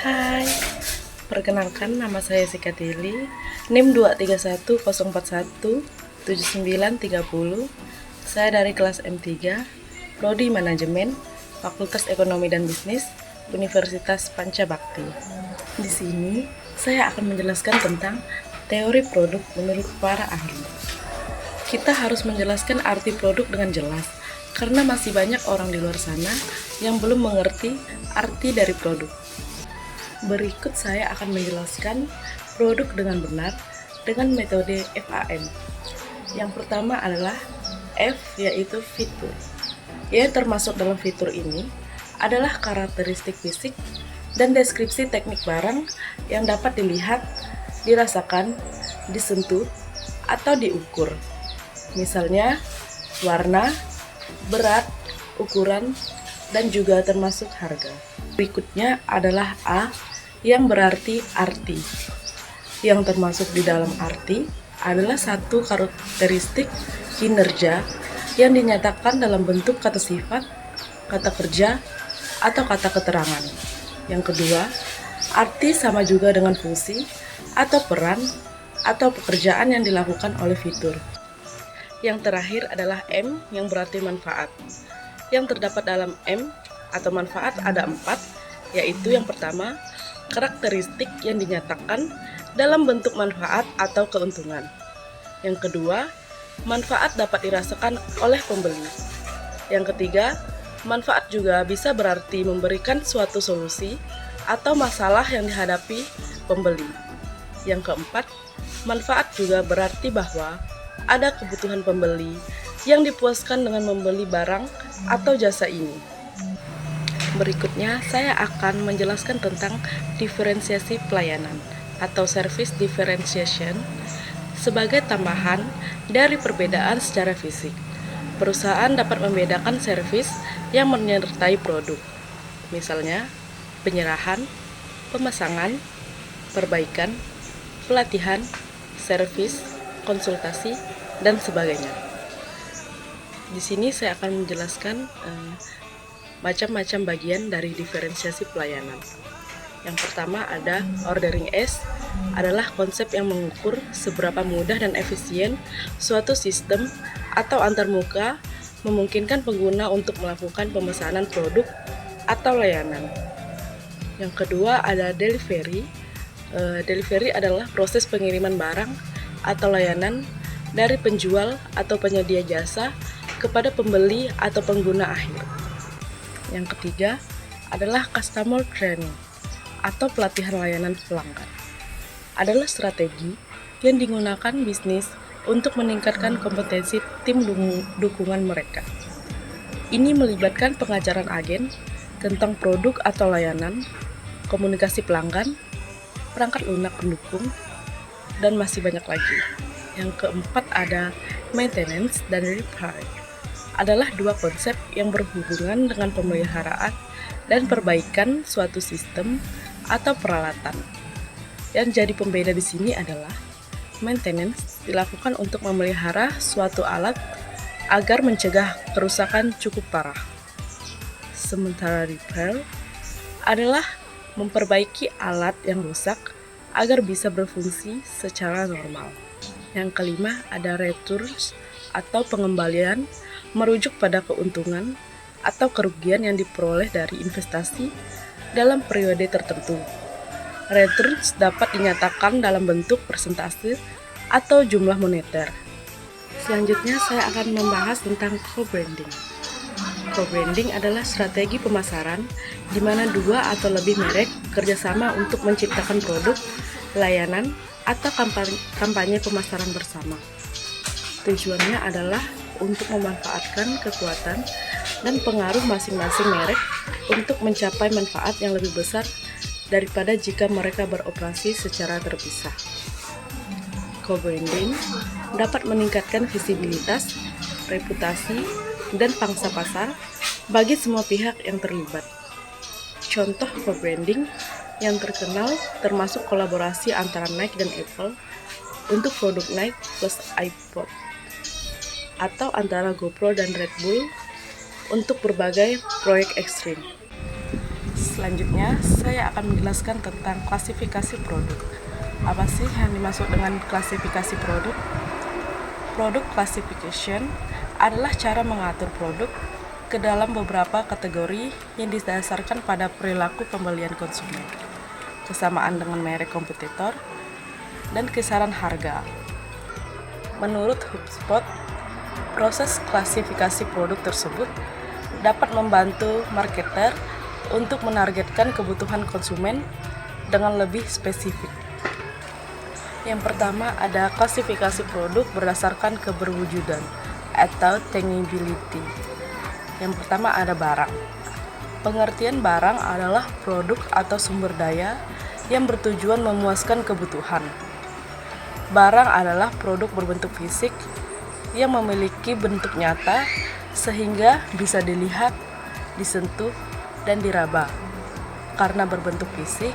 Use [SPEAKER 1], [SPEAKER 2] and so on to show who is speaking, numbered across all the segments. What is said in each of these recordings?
[SPEAKER 1] Hai, perkenalkan nama saya Sika Tili, NIM 231041793. Saya dari kelas M3, Prodi Manajemen, Fakultas Ekonomi dan Bisnis, Universitas Pancabakti. Di sini, saya akan menjelaskan tentang teori produk menurut para ahli. Kita harus menjelaskan arti produk dengan jelas, karena masih banyak orang di luar sana yang belum mengerti arti dari produk. Berikut saya akan menjelaskan produk dengan benar dengan metode FAM. Yang pertama adalah F, yaitu fitur. Yang termasuk dalam fitur ini adalah karakteristik fisik dan deskripsi teknik barang yang dapat dilihat, dirasakan, disentuh, atau diukur. Misalnya, warna, berat, ukuran, dan juga termasuk harga. Berikutnya adalah A, yang berarti arti. Yang termasuk di dalam arti adalah satu karakteristik kinerja yang dinyatakan dalam bentuk kata sifat, kata kerja, atau kata keterangan. Yang kedua, arti sama juga dengan fungsi atau peran atau pekerjaan yang dilakukan oleh fitur. Yang terakhir adalah M, yang berarti manfaat. Yang terdapat dalam M atau manfaat ada 4, yaitu yang pertama, karakteristik yang dinyatakan dalam bentuk manfaat atau keuntungan. Yang kedua, manfaat dapat dirasakan oleh pembeli. Yang ketiga, manfaat juga bisa berarti memberikan suatu solusi atau masalah yang dihadapi pembeli. Yang keempat, manfaat juga berarti bahwa ada kebutuhan pembeli yang dipuaskan dengan membeli barang atau jasa ini. Berikutnya, saya akan menjelaskan tentang diferensiasi pelayanan atau service differentiation sebagai tambahan dari perbedaan secara fisik. Perusahaan dapat membedakan servis yang menyertai produk, misalnya penyerahan, pemasangan, perbaikan, pelatihan, servis, konsultasi, dan sebagainya. Di sini saya akan menjelaskan macam-macam bagian dari diferensiasi pelayanan. Yang pertama ada ordering S, adalah konsep yang mengukur seberapa mudah dan efisien suatu sistem atau antarmuka memungkinkan pengguna untuk melakukan pemesanan produk atau layanan. Yang kedua ada delivery. Delivery adalah proses pengiriman barang atau layanan dari penjual atau penyedia jasa kepada pembeli atau pengguna akhir. Yang ketiga adalah customer training atau pelatihan layanan pelanggan. Adalah strategi yang digunakan bisnis untuk meningkatkan kompetensi tim dukungan mereka. Ini melibatkan pengajaran agen tentang produk atau layanan, komunikasi pelanggan, perangkat lunak pendukung, dan masih banyak lagi. Yang keempat ada maintenance dan repair. Adalah dua konsep yang berhubungan dengan pemeliharaan dan perbaikan suatu sistem atau peralatan. Yang jadi pembeda di sini adalah maintenance dilakukan untuk memelihara suatu alat agar mencegah kerusakan cukup parah. Sementara repair adalah memperbaiki alat yang rusak agar bisa berfungsi secara normal. Yang kelima ada returns atau pengembalian, merujuk pada keuntungan atau kerugian yang diperoleh dari investasi dalam periode tertentu. Returns dapat dinyatakan dalam bentuk persentase atau jumlah moneter. Selanjutnya saya akan membahas tentang co-branding. Co-branding adalah strategi pemasaran di mana dua atau lebih merek kerjasama untuk menciptakan produk, layanan, atau kampanye pemasaran bersama. Tujuannya adalah untuk memanfaatkan kekuatan dan pengaruh masing-masing merek untuk mencapai manfaat yang lebih besar daripada jika mereka beroperasi secara terpisah. Co-branding dapat meningkatkan visibilitas, reputasi, dan pangsa pasar bagi semua pihak yang terlibat. Contoh co-branding yang terkenal termasuk kolaborasi antara Nike dan Apple untuk produk Nike plus iPod, atau antara GoPro dan Red Bull untuk berbagai proyek ekstrim. selanjutnya, saya akan menjelaskan tentang klasifikasi produk. Apa sih yang dimaksud dengan klasifikasi produk? Product classification adalah cara mengatur produk ke dalam beberapa kategori yang didasarkan pada perilaku pembelian konsumen, kesamaan dengan merek kompetitor, dan kisaran harga. Menurut HubSpot, proses klasifikasi produk tersebut dapat membantu marketer untuk menargetkan kebutuhan konsumen dengan lebih spesifik. Yang pertama ada klasifikasi produk berdasarkan keberwujudan atau tangibility. Yang pertama ada barang. Pengertian barang adalah produk atau sumber daya yang bertujuan memuaskan kebutuhan. Barang adalah produk berbentuk fisik yang memiliki bentuk nyata sehingga bisa dilihat, disentuh, dan diraba. Karena berbentuk fisik,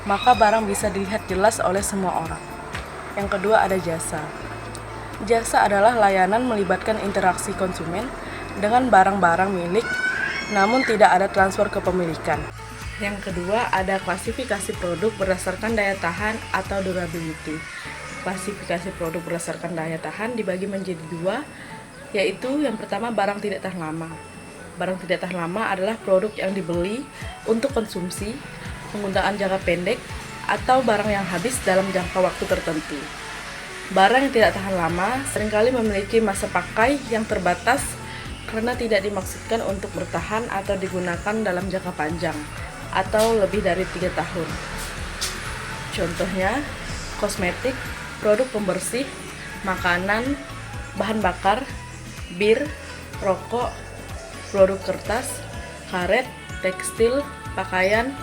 [SPEAKER 1] maka barang bisa dilihat jelas oleh semua orang. Yang kedua ada jasa. Jasa adalah layanan melibatkan interaksi konsumen dengan barang-barang milik, namun tidak ada transfer kepemilikan. Yang kedua ada klasifikasi produk berdasarkan daya tahan atau durability. Klasifikasi produk berdasarkan daya tahan dibagi menjadi dua, yaitu yang pertama barang tidak tahan lama. Barang tidak tahan lama adalah produk yang dibeli untuk konsumsi, penggunaan jangka pendek, atau barang yang habis dalam jangka waktu tertentu. Barang yang tidak tahan lama seringkali memiliki masa pakai yang terbatas karena tidak dimaksudkan untuk bertahan atau digunakan dalam jangka panjang atau lebih dari 3 tahun. Contohnya, kosmetik, produk pembersih, makanan, bahan bakar, bir, rokok, produk kertas, karet, tekstil, pakaian,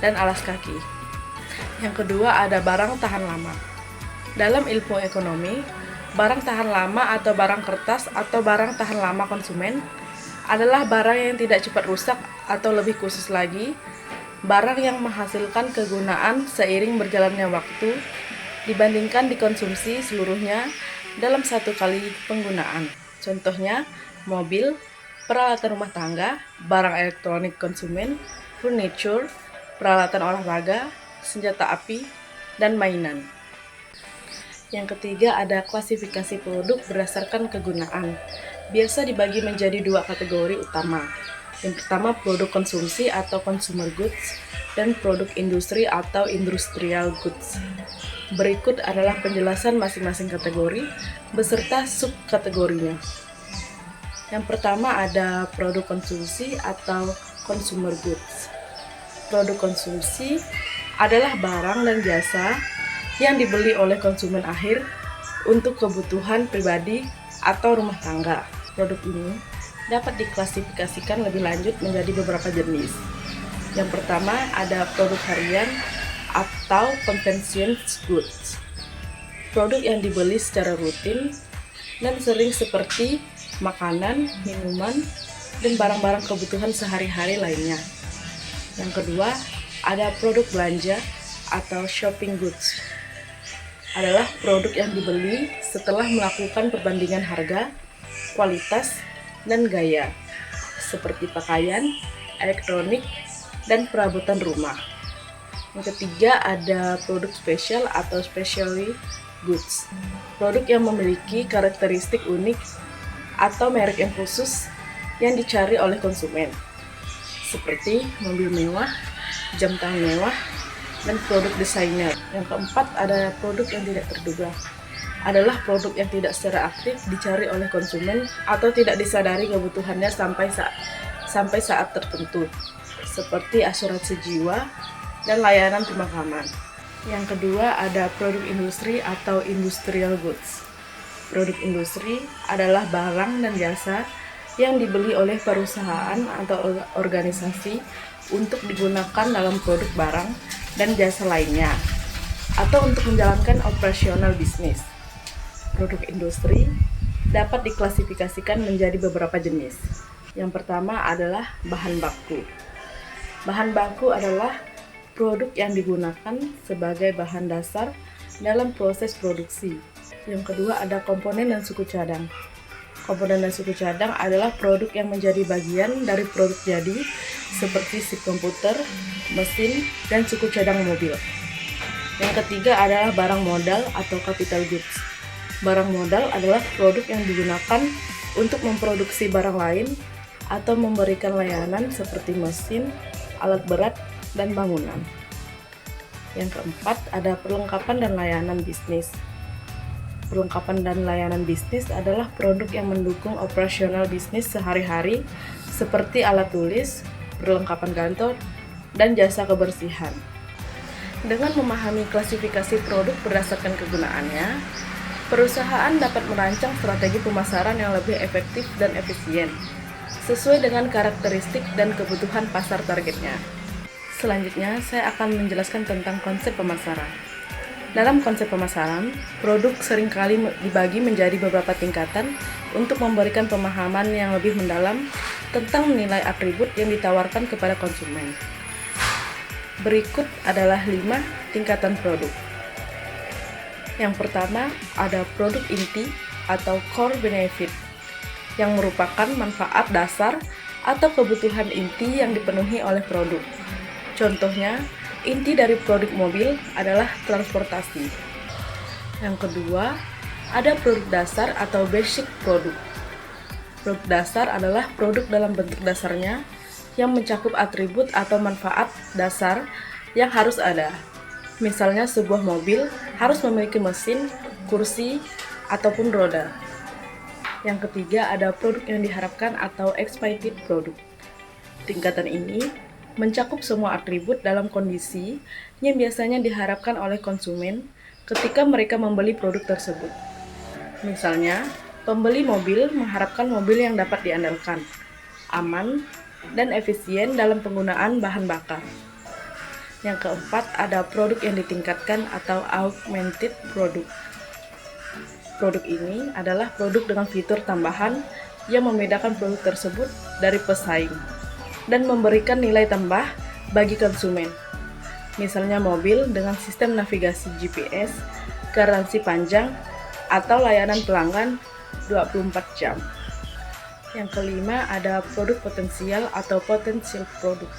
[SPEAKER 1] dan alas kaki. Yang kedua ada barang tahan lama. Dalam ilmu ekonomi, barang tahan lama atau barang kertas atau barang tahan lama konsumen adalah barang yang tidak cepat rusak atau lebih khusus lagi, barang yang menghasilkan kegunaan seiring berjalannya waktu dibandingkan dikonsumsi seluruhnya dalam satu kali penggunaan. Contohnya, mobil, peralatan rumah tangga, barang elektronik konsumen, furniture, peralatan olahraga, senjata api, dan mainan. Yang ketiga ada klasifikasi produk berdasarkan kegunaan. Biasa dibagi menjadi dua kategori utama. Yang pertama produk konsumsi atau consumer goods dan produk industri atau industrial goods. Berikut adalah penjelasan masing-masing kategori beserta subkategorinya. Yang pertama ada produk konsumsi atau consumer goods. Produk konsumsi adalah barang dan jasa yang dibeli oleh konsumen akhir untuk kebutuhan pribadi atau rumah tangga. Produk ini dapat diklasifikasikan lebih lanjut menjadi beberapa jenis. Yang pertama ada produk harian atau convenience goods. Produk yang dibeli secara rutin dan sering seperti makanan, minuman, dan barang-barang kebutuhan sehari-hari lainnya. Yang kedua, ada produk belanja atau shopping goods. Adalah produk yang dibeli setelah melakukan perbandingan harga, kualitas, dan gaya, seperti pakaian, elektronik, dan perabotan rumah. Yang ketiga ada produk spesial atau specialty goods. Produk yang memiliki karakteristik unik atau merek yang khusus yang dicari oleh konsumen, seperti mobil mewah, jam tangan mewah, dan produk desainer. Yang keempat ada produk yang tidak terduga. Adalah produk yang tidak secara aktif dicari oleh konsumen atau tidak disadari kebutuhannya sampai saat tertentu, seperti asuransi jiwa dan layanan pemakaman. Yang kedua ada produk industri atau industrial goods. Produk industri adalah barang dan jasa yang dibeli oleh perusahaan atau organisasi untuk digunakan dalam produk barang dan jasa lainnya, atau untuk menjalankan operasional bisnis. Produk industri dapat diklasifikasikan menjadi beberapa jenis. Yang pertama adalah bahan baku. Bahan baku adalah produk yang digunakan sebagai bahan dasar dalam proses produksi. Yang kedua ada komponen dan suku cadang. Komponen dan suku cadang adalah produk yang menjadi bagian dari produk jadi, seperti chip komputer, mesin, dan suku cadang mobil. Yang ketiga adalah barang modal atau capital goods. Barang modal adalah produk yang digunakan untuk memproduksi barang lain atau memberikan layanan seperti mesin, alat berat, dan bangunan. Yang keempat ada perlengkapan dan layanan bisnis. Perlengkapan dan layanan bisnis adalah produk yang mendukung operasional bisnis sehari-hari seperti alat tulis, perlengkapan kantor, dan jasa kebersihan. Dengan memahami klasifikasi produk berdasarkan kegunaannya, perusahaan dapat merancang strategi pemasaran yang lebih efektif dan efisien, sesuai dengan karakteristik dan kebutuhan pasar targetnya. Selanjutnya, saya akan menjelaskan tentang konsep pemasaran. Dalam konsep pemasaran, produk seringkali dibagi menjadi beberapa tingkatan untuk memberikan pemahaman yang lebih mendalam tentang nilai atribut yang ditawarkan kepada konsumen. Berikut adalah 5 tingkatan produk. Yang pertama, ada produk inti atau core benefit, yang merupakan manfaat dasar atau kebutuhan inti yang dipenuhi oleh produk. Contohnya, inti dari produk mobil adalah transportasi. Yang kedua, ada produk dasar atau basic produk. Produk dasar adalah produk dalam bentuk dasarnya yang mencakup atribut atau manfaat dasar yang harus ada. Misalnya sebuah mobil harus memiliki mesin, kursi, ataupun roda. Yang ketiga ada produk yang diharapkan atau expected product. Tingkatan ini mencakup semua atribut dalam kondisi yang biasanya diharapkan oleh konsumen ketika mereka membeli produk tersebut. Misalnya, pembeli mobil mengharapkan mobil yang dapat diandalkan, aman, dan efisien dalam penggunaan bahan bakar. Yang keempat, ada produk yang ditingkatkan atau augmented product. Produk ini adalah produk dengan fitur tambahan yang membedakan produk tersebut dari pesaing dan memberikan nilai tambah bagi konsumen. Misalnya mobil dengan sistem navigasi GPS, garansi panjang, atau layanan pelanggan 24 jam. Yang kelima ada produk potensial atau potential product.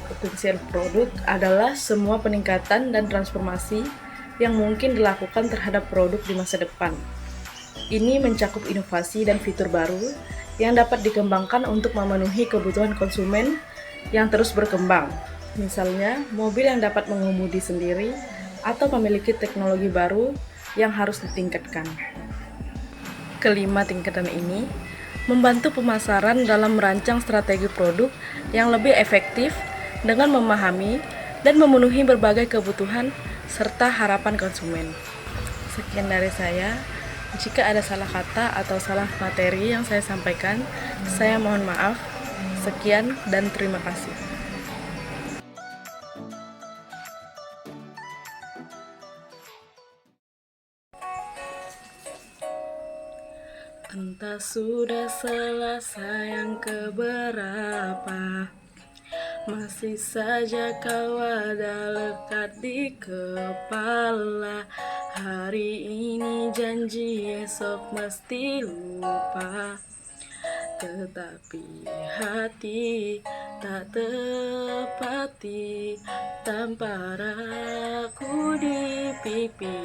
[SPEAKER 1] Potensial produk adalah semua peningkatan dan transformasi yang mungkin dilakukan terhadap produk di masa depan. Ini mencakup inovasi dan fitur baru yang dapat dikembangkan untuk memenuhi kebutuhan konsumen yang terus berkembang. Misalnya, mobil yang dapat mengemudi sendiri atau memiliki teknologi baru yang harus ditingkatkan. Kelima tingkatan ini membantu pemasaran dalam merancang strategi produk yang lebih efektif dengan memahami dan memenuhi berbagai kebutuhan serta harapan konsumen. Sekian dari saya. Jika ada salah kata atau salah materi yang saya sampaikan, saya mohon maaf. Sekian dan terima kasih. Entah sudah selesai yang keberapa, masih saja kau ada lekat di kepala. Hari ini janji, esok mesti lupa. Tetapi hati tak tepati tanpa ragu di pipi.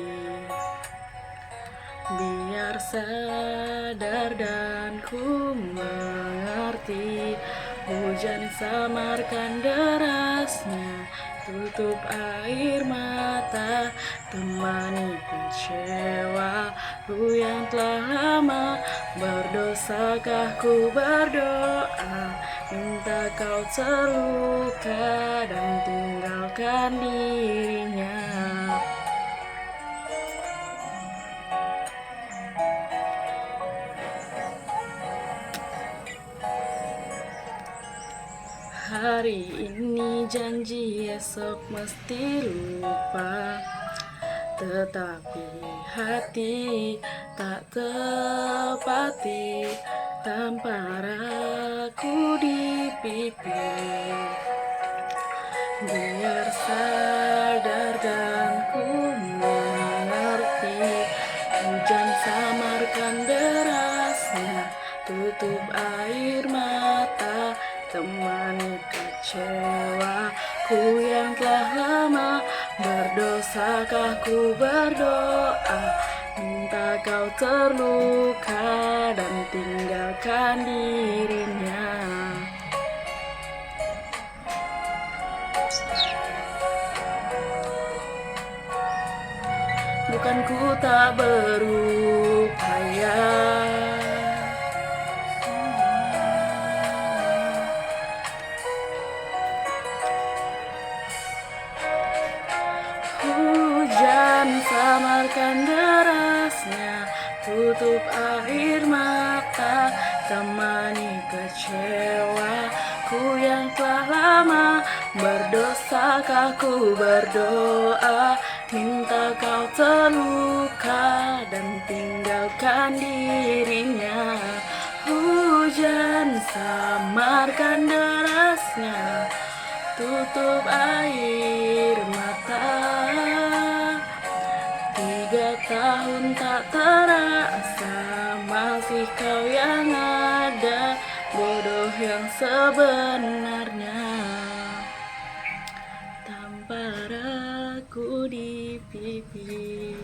[SPEAKER 1] Biar sadar dan ku mengerti, hujan samarkan derasnya, tutup air mata, temani kecewaku yang telah lama. Berdosakah ku berdoa, minta kau terluka dan tinggalkan dirinya. Hari ini janji, esok mesti lupa. Tetapi hati tak tepati tanpa ragu di pipi. Biar sadar dan ku mengerti, hujan samarkan derai. tutup air mata, temani kecewaku yang telah lama. Berdosakah ku berdoa, minta kau terluka dan tinggalkan dirinya. Bukan ku tak berupaya, hujan samarkan derasnya, tutup air mata, temani kecewaku yang telah lama. Berdosakah ku berdoa, minta kau terluka dan tinggalkan dirinya. Hujan samarkan derasnya, tutup air mata. 3 tahun tak terasa, masih kau yang ada, bodoh yang sebenarnya. Tampar aku di pipi.